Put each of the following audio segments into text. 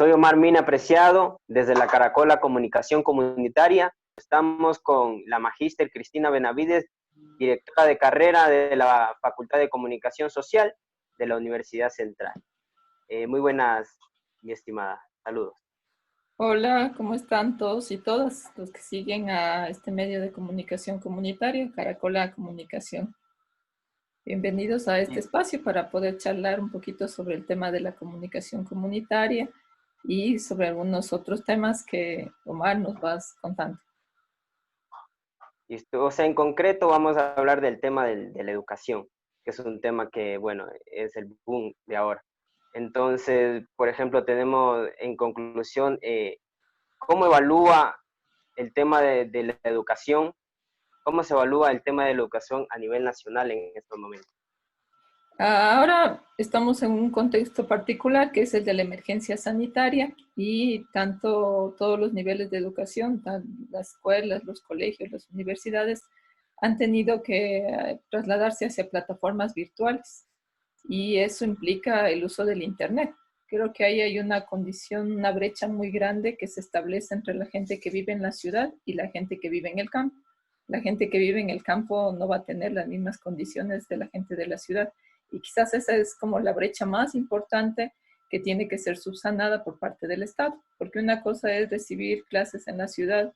Soy Omar Mina Preciado, desde la Caracola Comunicación Comunitaria. Estamos con la magíster Cristina Benavides, directora de carrera de la Facultad de Comunicación Social de la Universidad Central. Muy buenas, mi estimada. Saludos. Hola, ¿cómo están todos y todas los que siguen a este medio de comunicación comunitario, Caracola Comunicación? Bienvenidos a este espacio para poder charlar un poquito sobre el tema de la comunicación comunitaria y sobre algunos otros temas que Omar nos vas contando. O sea, en concreto vamos a hablar del tema de la educación, que es un tema que, bueno, es el boom de ahora. Entonces, por ejemplo, tenemos en conclusión, ¿cómo evalúa el tema de la educación? ¿Cómo se evalúa el tema de la educación a nivel nacional en estos momentos? Ahora estamos en un contexto particular que es el de la emergencia sanitaria y tanto todos los niveles de educación, las escuelas, los colegios, las universidades, han tenido que trasladarse hacia plataformas virtuales y eso implica el uso del Internet. Creo que ahí hay una condición, una brecha muy grande que se establece entre la gente que vive en la ciudad y la gente que vive en el campo. La gente que vive en el campo no va a tener las mismas condiciones de la gente de la ciudad. Y quizás esa es como la brecha más importante que tiene que ser subsanada por parte del Estado, porque una cosa es recibir clases en la ciudad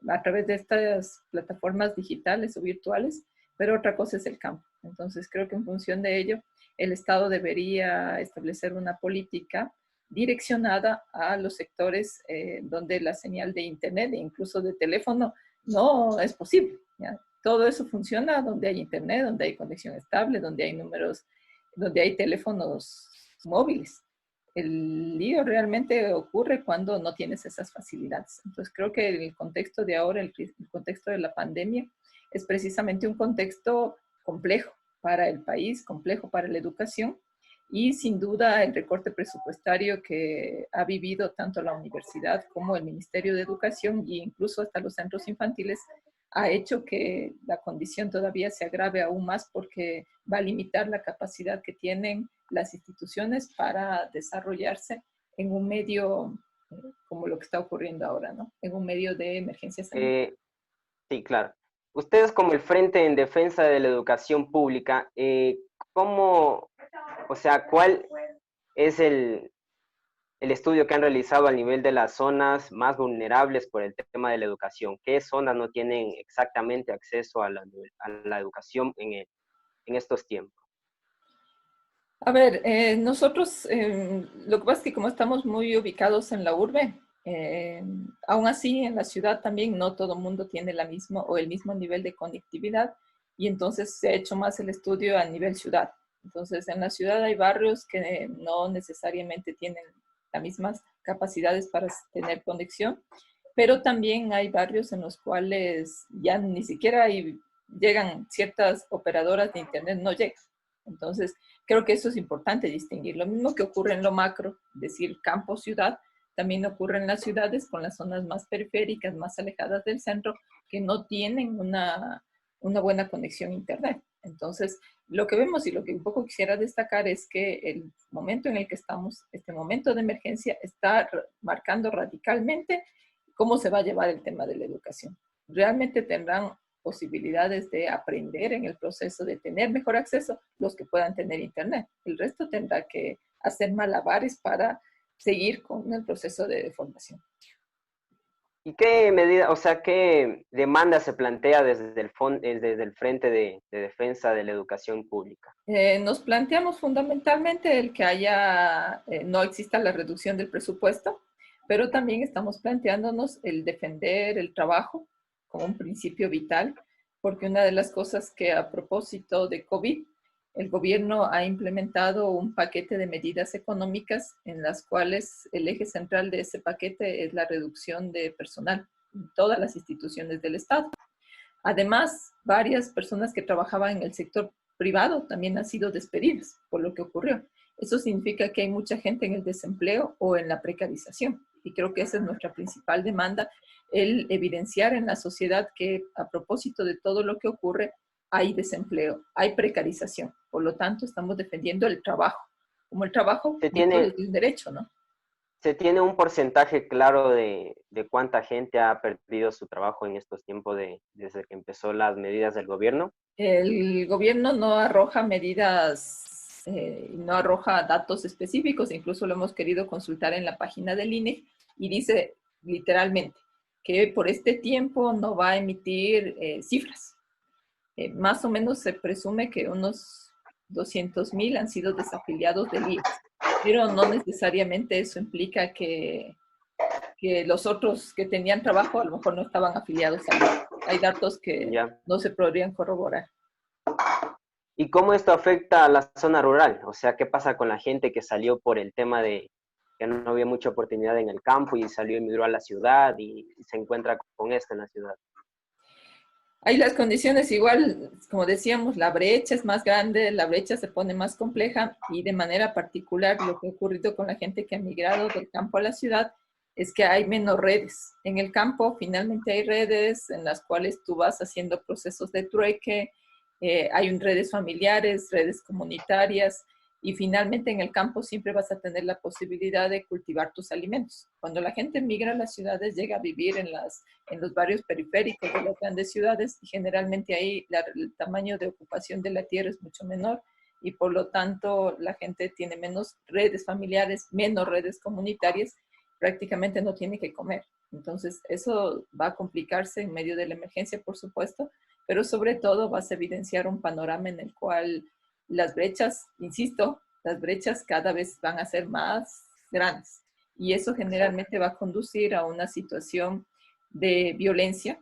a través de estas plataformas digitales o virtuales, pero otra cosa es el campo. Entonces creo que en función de ello, el Estado debería establecer una política direccionada a los sectores donde la señal de Internet e incluso de teléfono no es posible, ¿ya? Todo eso funciona donde hay Internet, donde hay conexión estable, donde hay números, donde hay teléfonos móviles. El lío realmente ocurre cuando no tienes esas facilidades. Entonces creo que el contexto de ahora, el contexto de la pandemia, es precisamente un contexto complejo para el país, complejo para la educación y sin duda el recorte presupuestario que ha vivido tanto la universidad como el Ministerio de Educación e incluso hasta los centros infantiles ha hecho que la condición todavía se agrave aún más porque va a limitar la capacidad que tienen las instituciones para desarrollarse en un medio como lo que está ocurriendo ahora, ¿no? En un medio de emergencia sanitaria. Sí, claro. Ustedes como el Frente en Defensa de la Educación Pública, ¿cómo, o sea, cuál es el estudio que han realizado a nivel de las zonas más vulnerables por el tema de la educación? ¿Qué zonas no tienen exactamente acceso a la educación en estos tiempos? A ver, nosotros, lo que pasa es que como estamos muy ubicados en la urbe, aún así en la ciudad también no todo el mundo tiene la misma o el mismo nivel de conectividad y entonces se ha hecho más el estudio a nivel ciudad. Entonces en la ciudad hay barrios que no necesariamente tienen las mismas capacidades para tener conexión, pero también hay barrios en los cuales ya ni siquiera llegan ciertas operadoras de internet, no llegan. Entonces, creo que eso es importante distinguir. Lo mismo que ocurre en lo macro, decir campo, ciudad, también ocurre en las ciudades con las zonas más periféricas, más alejadas del centro, que no tienen una buena conexión a Internet. Entonces, lo que vemos y lo que un poco quisiera destacar es que el momento en el que estamos, este momento de emergencia, está marcando radicalmente cómo se va a llevar el tema de la educación. Realmente tendrán posibilidades de aprender en el proceso, de tener mejor acceso, los que puedan tener Internet. El resto tendrá que hacer malabares para seguir con el proceso de formación. ¿Y qué medida, o sea, qué demanda se plantea desde el Frente de Defensa de la Educación Pública? Nos planteamos fundamentalmente el que no exista la reducción del presupuesto, pero también estamos planteándonos el defender el trabajo como un principio vital, porque una de las cosas que a propósito de COVID, el gobierno ha implementado un paquete de medidas económicas en las cuales el eje central de ese paquete es la reducción de personal en todas las instituciones del Estado. Además, varias personas que trabajaban en el sector privado también han sido despedidas por lo que ocurrió. Eso significa que hay mucha gente en el desempleo o en la precarización. Y creo que esa es nuestra principal demanda, el evidenciar en la sociedad que a propósito de todo lo que ocurre, hay desempleo, hay precarización. Por lo tanto, estamos defendiendo el trabajo, como el trabajo Se visto tiene, desde un derecho, ¿no? ¿Se tiene un porcentaje claro de cuánta gente ha perdido su trabajo en estos tiempos desde que empezó las medidas del gobierno? El gobierno no arroja medidas, no arroja datos específicos, incluso lo hemos querido consultar en la página del INE y dice literalmente que por este tiempo no va a emitir cifras. Más o menos se presume que unos 200.000 han sido desafiliados del IES, pero no necesariamente eso implica que los otros que tenían trabajo a lo mejor no estaban afiliados al IES. Hay datos que Ya. no se podrían corroborar. ¿Y cómo esto afecta a la zona rural? O sea, ¿qué pasa con la gente que salió por el tema de que no había mucha oportunidad en el campo y salió y migró a la ciudad y se encuentra con esto en la ciudad? Hay las condiciones igual, como decíamos, la brecha es más grande, la brecha se pone más compleja y de manera particular lo que ha ocurrido con la gente que ha migrado del campo a la ciudad es que hay menos redes. En el campo finalmente hay redes en las cuales tú vas haciendo procesos de trueque, hay redes familiares, redes comunitarias y finalmente en el campo siempre vas a tener la posibilidad de cultivar tus alimentos. Cuando la gente migra a las ciudades llega a vivir en los barrios periféricos de las grandes ciudades y generalmente ahí el tamaño de ocupación de la tierra es mucho menor y por lo tanto la gente tiene menos redes familiares, menos redes comunitarias, prácticamente no tiene que comer. Entonces eso va a complicarse en medio de la emergencia, por supuesto, pero sobre todo vas a evidenciar un panorama en el cual las brechas, insisto, las brechas cada vez van a ser más grandes y eso Exacto. generalmente va a conducir a una situación de violencia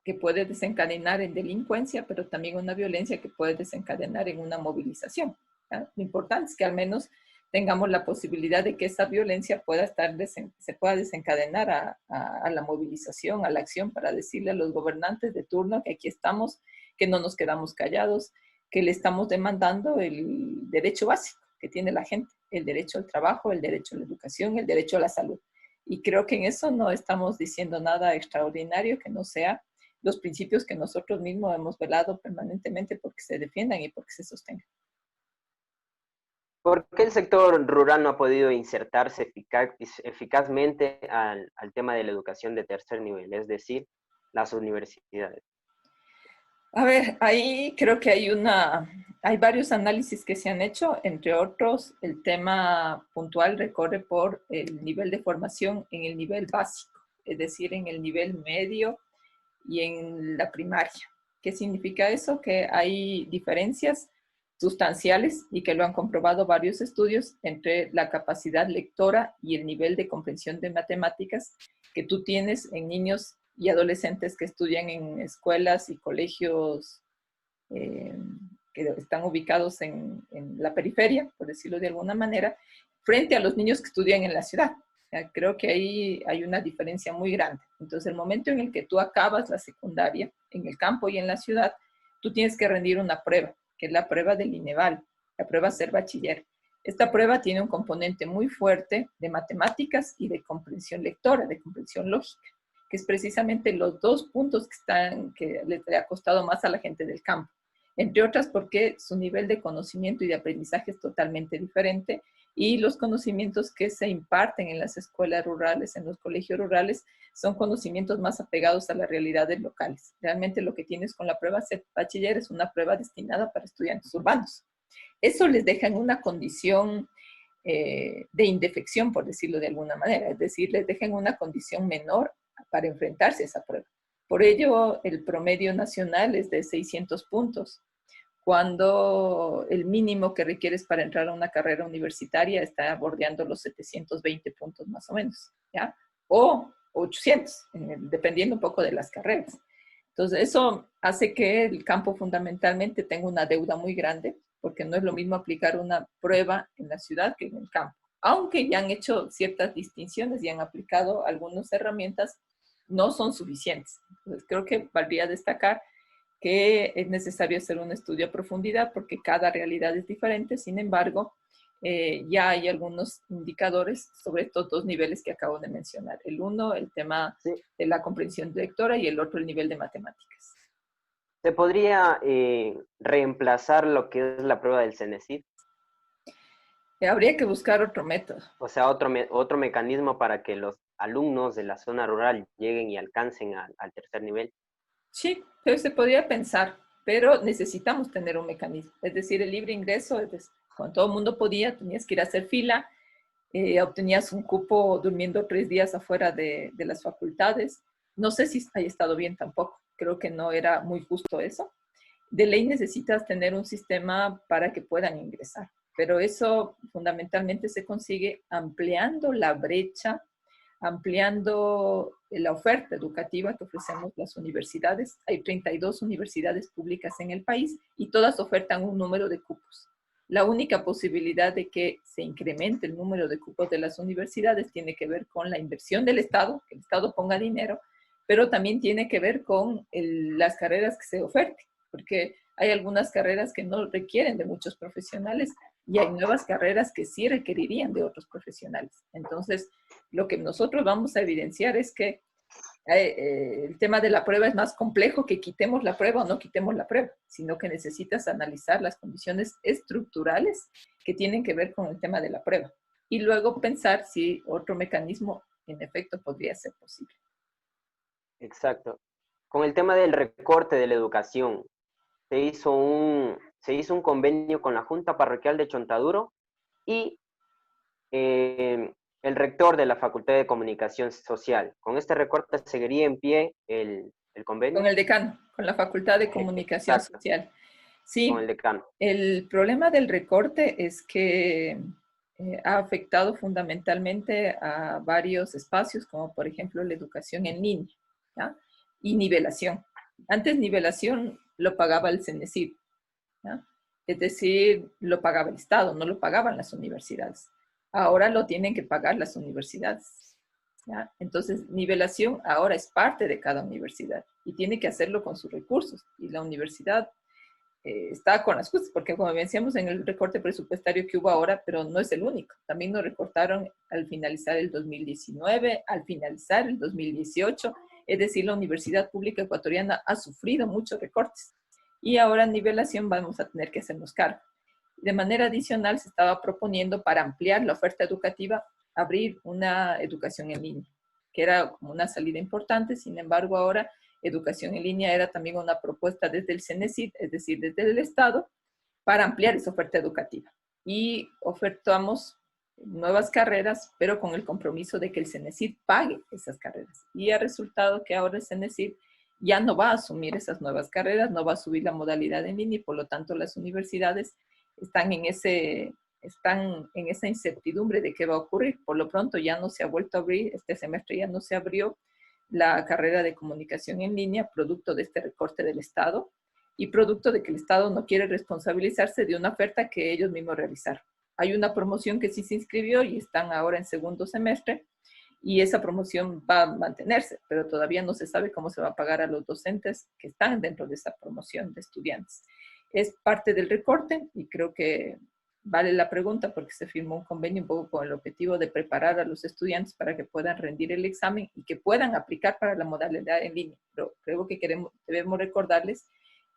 que puede desencadenar en delincuencia, pero también una violencia que puede desencadenar en una movilización. ¿Ya? Lo importante es que al menos tengamos la posibilidad de que esa violencia pueda se pueda desencadenar a la movilización, a la acción, para decirle a los gobernantes de turno que aquí estamos, que no nos quedamos callados, que le estamos demandando el derecho básico que tiene la gente, el derecho al trabajo, el derecho a la educación, el derecho a la salud. Y creo que en eso no estamos diciendo nada extraordinario que no sea los principios que nosotros mismos hemos velado permanentemente porque se defiendan y porque se sostengan. ¿Por qué el sector rural no ha podido insertarse eficazmente al tema de la educación de tercer nivel, es decir, las universidades? A ver, ahí creo que hay varios análisis que se han hecho, entre otros, el tema puntual recorre por el nivel de formación en el nivel básico, es decir, en el nivel medio y en la primaria. ¿Qué significa eso? Que hay diferencias sustanciales y que lo han comprobado varios estudios entre la capacidad lectora y el nivel de comprensión de matemáticas que tú tienes en niños y adolescentes que estudian en escuelas y colegios eh, que están ubicados en la periferia, por decirlo de alguna manera, frente a los niños que estudian en la ciudad. Creo que ahí hay una diferencia muy grande. Entonces, el momento en el que tú acabas la secundaria, en el campo y en la ciudad, tú tienes que rendir una prueba, que es la prueba del INEVAL, la prueba ser bachiller. Esta prueba tiene un componente muy fuerte de matemáticas y de comprensión lectora, de comprensión lógica, que es precisamente los dos puntos que le ha costado más a la gente del campo. Entre otras porque su nivel de conocimiento y de aprendizaje es totalmente diferente y los conocimientos que se imparten en las escuelas rurales, en los colegios rurales, son conocimientos más apegados a las realidades locales. Realmente lo que tienes con la prueba CEP Bachiller es una prueba destinada para estudiantes urbanos. Eso les deja en una condición de indefección, por decirlo de alguna manera, es decir, les deja en una condición menor para enfrentarse a esa prueba. Por ello, el promedio nacional es de 600 puntos cuando el mínimo que requieres para entrar a una carrera universitaria está bordeando los 720 puntos más o menos, ¿ya? O 800, dependiendo un poco de las carreras. Entonces, eso hace que el campo fundamentalmente tenga una deuda muy grande, porque no es lo mismo aplicar una prueba en la ciudad que en el campo. Aunque ya han hecho ciertas distinciones y han aplicado algunas herramientas, no son suficientes. Entonces, creo que valdría destacar que es necesario hacer un estudio a profundidad porque cada realidad es diferente. Sin embargo, ya hay algunos indicadores sobre estos dos niveles que acabo de mencionar. El uno, el tema Sí. de la comprensión lectora y el otro, el nivel de matemáticas. ¿Se podría reemplazar lo que es la prueba del CENESID? Habría que buscar otro método. O sea, otro mecanismo para que los alumnos de la zona rural lleguen y alcancen al tercer nivel. Sí, pero se podría pensar, pero necesitamos tener un mecanismo. Es decir, el libre ingreso, cuando todo el mundo podía, tenías que ir a hacer fila, obtenías un cupo durmiendo 3 días afuera de las facultades. No sé si haya estado bien tampoco, creo que no era muy justo eso. De ley necesitas tener un sistema para que puedan ingresar, pero eso fundamentalmente se consigue ampliando la brecha, ampliando la oferta educativa que ofrecemos las universidades. Hay 32 universidades públicas en el país y todas ofertan un número de cupos. La única posibilidad de que se incremente el número de cupos de las universidades tiene que ver con la inversión del Estado, que el Estado ponga dinero, pero también tiene que ver con las carreras que se oferten, porque hay algunas carreras que no requieren de muchos profesionales y hay nuevas carreras que sí requerirían de otros profesionales. Entonces, lo que nosotros vamos a evidenciar es que el tema de la prueba es más complejo que quitemos la prueba o no quitemos la prueba, sino que necesitas analizar las condiciones estructurales que tienen que ver con el tema de la prueba y luego pensar si otro mecanismo en efecto podría ser posible. Exacto. Con el tema del recorte de la educación, se hizo un convenio con la Junta Parroquial de Chontaduro y el rector de la Facultad de Comunicación Social. ¿Con este recorte seguiría en pie el Con convenio? el decano, con la Facultad de Comunicación Exacto, Social. con el Sí, decano. el problema del recorte es que ha afectado fundamentalmente a varios espacios, como por ejemplo la educación en línea, ¿ya? Y nivelación. Antes nivelación lo pagaba el CENESID, ¿ya? Es decir, lo pagaba el Estado, no lo pagaban las universidades. Ahora lo tienen que pagar las universidades, ¿ya? Entonces, nivelación ahora es parte de cada universidad y tiene que hacerlo con sus recursos. Y la universidad está con las justas, porque como decíamos en el recorte presupuestario que hubo ahora, pero no es el único. También nos recortaron al finalizar el 2019, al finalizar el 2018. Es decir, la Universidad Pública Ecuatoriana ha sufrido muchos recortes. Y ahora en nivelación vamos a tener que hacernos cargo. De manera adicional, se estaba proponiendo para ampliar la oferta educativa, abrir una educación en línea, que era como una salida importante. Sin embargo, ahora educación en línea era también una propuesta desde el CENESID, es decir, desde el Estado, para ampliar esa oferta educativa. Y ofertamos nuevas carreras, pero con el compromiso de que el CENESID pague esas carreras. Y ha resultado que ahora el CENESID ya no va a asumir esas nuevas carreras, no va a subir la modalidad en línea y por lo tanto las universidades están en esa incertidumbre de qué va a ocurrir. Por lo pronto ya no se ha vuelto a abrir, este semestre ya no se abrió la carrera de comunicación en línea, producto de este recorte del Estado y producto de que el Estado no quiere responsabilizarse de una oferta que ellos mismos realizaron. Hay una promoción que sí se inscribió y están ahora en segundo semestre y esa promoción va a mantenerse, pero todavía no se sabe cómo se va a pagar a los docentes que están dentro de esa promoción de estudiantes. Es parte del recorte y creo que vale la pregunta porque se firmó un convenio un poco con el objetivo de preparar a los estudiantes para que puedan rendir el examen y que puedan aplicar para la modalidad en línea. Pero creo que debemos recordarles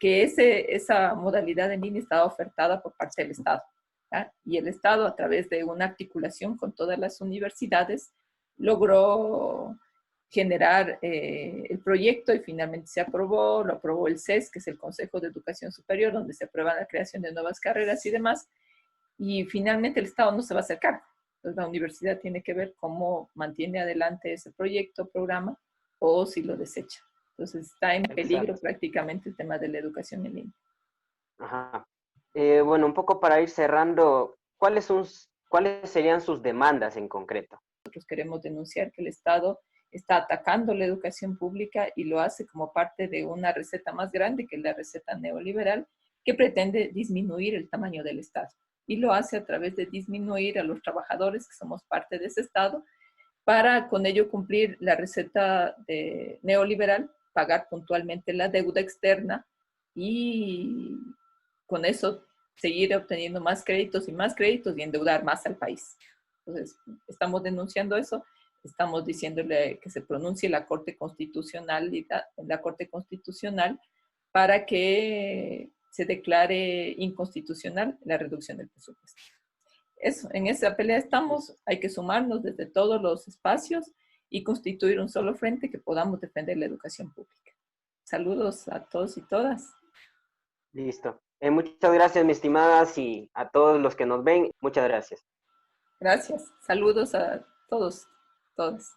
que esa modalidad en línea estaba ofertada por parte del Estado, ¿ya? Y el Estado, a través de una articulación con todas las universidades, logró generar el proyecto y finalmente se aprobó, lo aprobó el CES, que es el Consejo de Educación Superior, donde se aprueba la creación de nuevas carreras y demás, y finalmente el Estado no se va a hacer cargo. Entonces la universidad tiene que ver cómo mantiene adelante ese proyecto, programa, o si lo desecha. Entonces está en peligro Exacto. prácticamente el tema de la educación en línea. Ajá. Bueno, un poco para ir cerrando, ¿cuáles serían sus demandas en concreto? Nosotros queremos denunciar que el Estado está atacando la educación pública y lo hace como parte de una receta más grande, que es la receta neoliberal, que pretende disminuir el tamaño del Estado. Y lo hace a través de disminuir a los trabajadores que somos parte de ese Estado, para con ello cumplir la receta neoliberal, pagar puntualmente la deuda externa y con eso seguir obteniendo más créditos y endeudar más al país. Entonces, estamos denunciando eso, estamos diciéndole que se pronuncie la Corte Constitucional para que se declare inconstitucional la reducción del presupuesto. eso, en esa pelea estamos, hay que sumarnos desde todos los espacios y constituir un solo frente que podamos defender la educación pública. Saludos a todos y todas. Listo. Muchas gracias, mi estimadas, y a todos los que nos ven, muchas gracias. Gracias. Saludos a todos, todas.